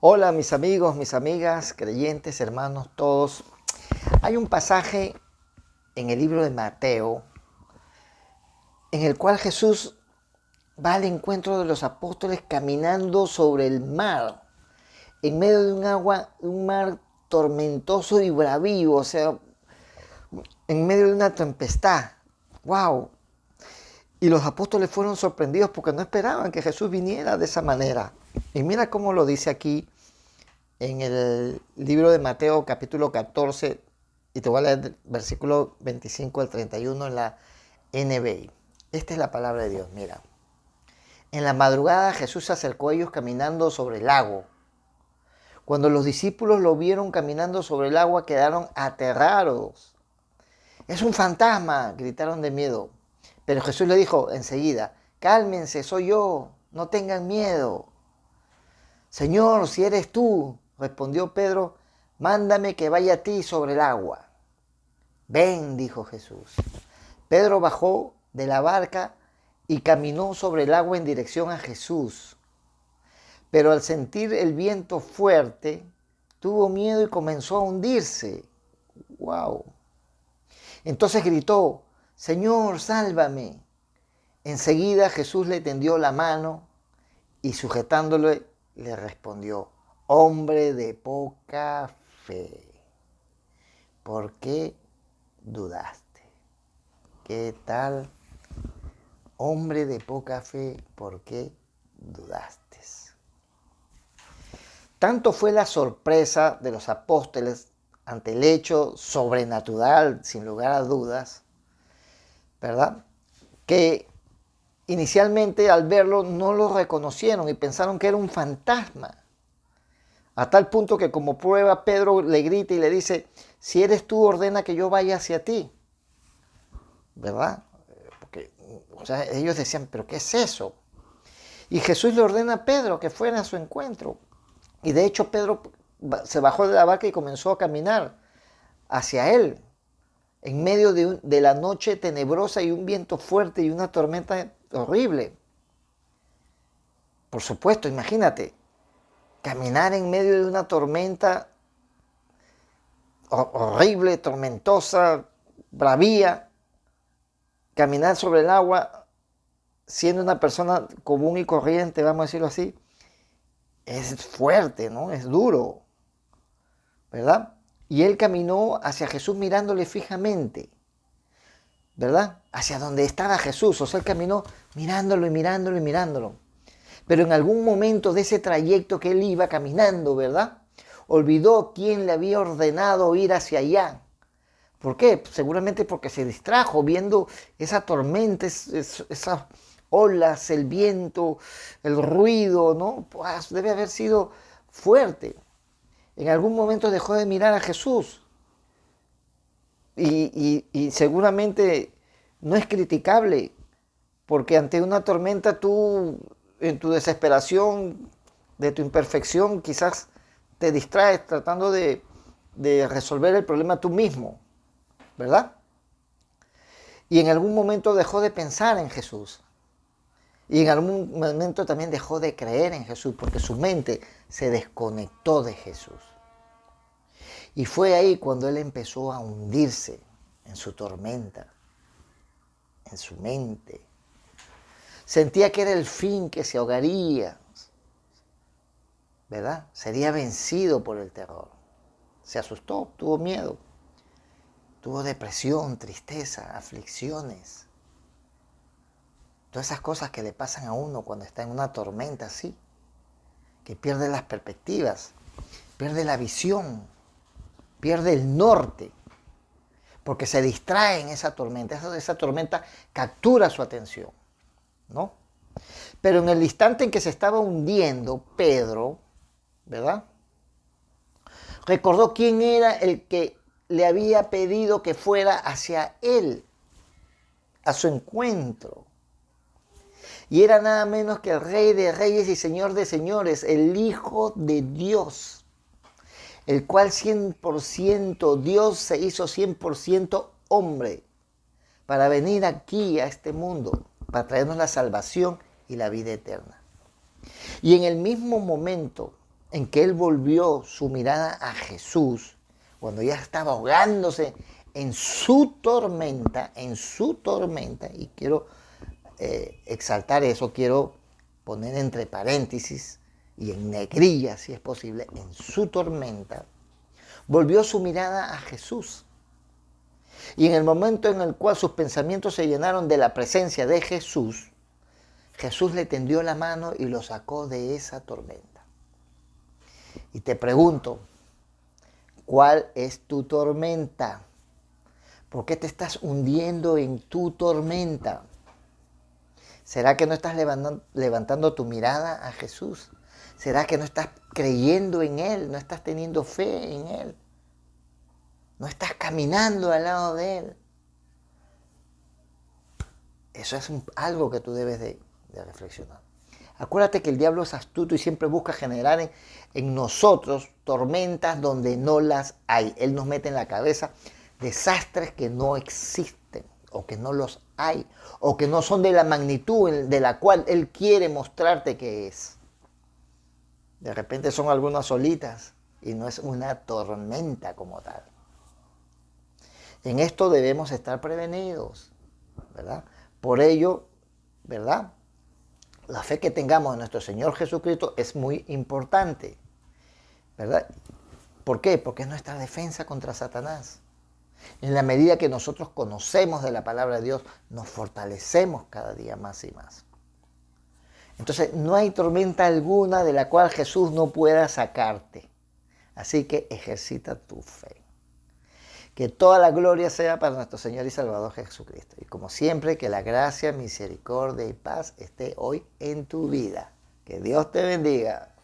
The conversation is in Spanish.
Hola mis amigos, mis amigas, creyentes, hermanos, todos. Hay un pasaje en el libro de Mateo en el cual Jesús va al encuentro de los apóstoles caminando sobre el mar, en medio de un mar tormentoso y bravío, o sea, en medio de una tempestad. ¡Wow! Y los apóstoles fueron sorprendidos porque no esperaban que Jesús viniera de esa manera. Y mira cómo lo dice aquí en el libro de Mateo capítulo 14, y te voy a leer del versículo 25 al 31 en la NBI. Esta es la palabra de Dios, mira. En la madrugada Jesús se acercó a ellos caminando sobre el lago. Cuando los discípulos lo vieron caminando sobre el agua, quedaron aterrados. ¡Es un fantasma!, gritaron de miedo. Pero Jesús le dijo enseguida: cálmense, soy yo, no tengan miedo. Señor, si eres tú, respondió Pedro, mándame que vaya a ti sobre el agua. Ven, dijo Jesús. Pedro bajó de la barca y caminó sobre el agua en dirección a Jesús. Pero al sentir el viento fuerte, tuvo miedo y comenzó a hundirse. ¡Wow! Entonces gritó: Señor, sálvame. Enseguida Jesús le tendió la mano y sujetándole le respondió: hombre de poca fe, ¿por qué dudaste? ¿Qué tal? Hombre de poca fe, ¿por qué dudaste? Tanto fue la sorpresa de los apóstoles ante el hecho sobrenatural, sin lugar a dudas, ¿verdad?, que inicialmente al verlo no lo reconocieron y pensaron que era un fantasma. A tal punto que como prueba Pedro le grita y le dice: si eres tú, ordena que yo vaya hacia ti. ¿Verdad? Porque, o sea, ellos decían: ¿pero qué es eso? Y Jesús le ordena a Pedro que fuera a su encuentro. Y de hecho Pedro se bajó de la barca y comenzó a caminar hacia él, en medio de la noche tenebrosa y un viento fuerte y una tormenta horrible. Por supuesto, imagínate, caminar en medio de una tormenta horrible, tormentosa, bravía, caminar sobre el agua siendo una persona común y corriente, vamos a decirlo así, es fuerte, ¿no? Es duro, ¿verdad? Y él caminó hacia Jesús mirándole fijamente, ¿verdad? Hacia donde estaba Jesús, o sea, él caminó mirándolo y mirándolo y mirándolo. Pero en algún momento de ese trayecto que él iba caminando, ¿verdad?, olvidó quién le había ordenado ir hacia allá. ¿Por qué? Seguramente porque se distrajo viendo esa tormenta, esas olas, el viento, el ruido, ¿no? Pues debe haber sido fuerte. En algún momento dejó de mirar a Jesús. Y seguramente no es criticable, porque ante una tormenta tú, en tu desesperación, de tu imperfección, quizás te distraes tratando de resolver el problema tú mismo, ¿verdad? Y en algún momento dejó de pensar en Jesús. Y en algún momento también dejó de creer en Jesús, porque su mente se desconectó de Jesús. Y fue ahí cuando él empezó a hundirse en su tormenta, en su mente. Sentía que era el fin, que se ahogaría, ¿verdad? Sería vencido por el terror. Se asustó, tuvo miedo, tuvo depresión, tristeza, aflicciones. Todas esas cosas que le pasan a uno cuando está en una tormenta así, que pierde las perspectivas, pierde la visión, pierde el norte, porque se distrae en esa tormenta. Esa tormenta captura su atención, ¿no? Pero en el instante en que se estaba hundiendo Pedro, ¿verdad?, recordó quién era el que le había pedido que fuera hacia él, a su encuentro. Y era nada menos que el Rey de Reyes y Señor de Señores, el Hijo de Dios, el cual 100% Dios se hizo 100% hombre para venir aquí a este mundo, para traernos la salvación y la vida eterna. Y en el mismo momento en que él volvió su mirada a Jesús, cuando ya estaba ahogándose en su tormenta, y quiero exaltar eso, quiero poner entre paréntesis y en negrilla, si es posible, en su tormenta, volvió su mirada a Jesús. Y en el momento en el cual sus pensamientos se llenaron de la presencia de Jesús, Jesús le tendió la mano y lo sacó de esa tormenta. Y te pregunto, ¿cuál es tu tormenta? ¿Por qué te estás hundiendo en tu tormenta? ¿Será que no estás levantando tu mirada a Jesús? ¿Será que no estás creyendo en Él? ¿No estás teniendo fe en Él? ¿No estás caminando al lado de Él? Eso es algo que tú debes de reflexionar. Acuérdate que el diablo es astuto y siempre busca generar en nosotros tormentas donde no las hay. Él nos mete en la cabeza desastres que no existen, o que no los hay, o que no son de la magnitud de la cual Él quiere mostrarte que es. De repente son algunas olitas y no es una tormenta como tal. En esto debemos estar prevenidos, ¿verdad? Por ello, ¿verdad? La fe que tengamos en nuestro Señor Jesucristo es muy importante, ¿verdad? ¿Por qué? Porque es nuestra defensa contra Satanás. En la medida que nosotros conocemos de la palabra de Dios, nos fortalecemos cada día más y más. Entonces, no hay tormenta alguna de la cual Jesús no pueda sacarte. Así que ejercita tu fe. Que toda la gloria sea para nuestro Señor y Salvador Jesucristo. Y como siempre, que la gracia, misericordia y paz esté hoy en tu vida. Que Dios te bendiga.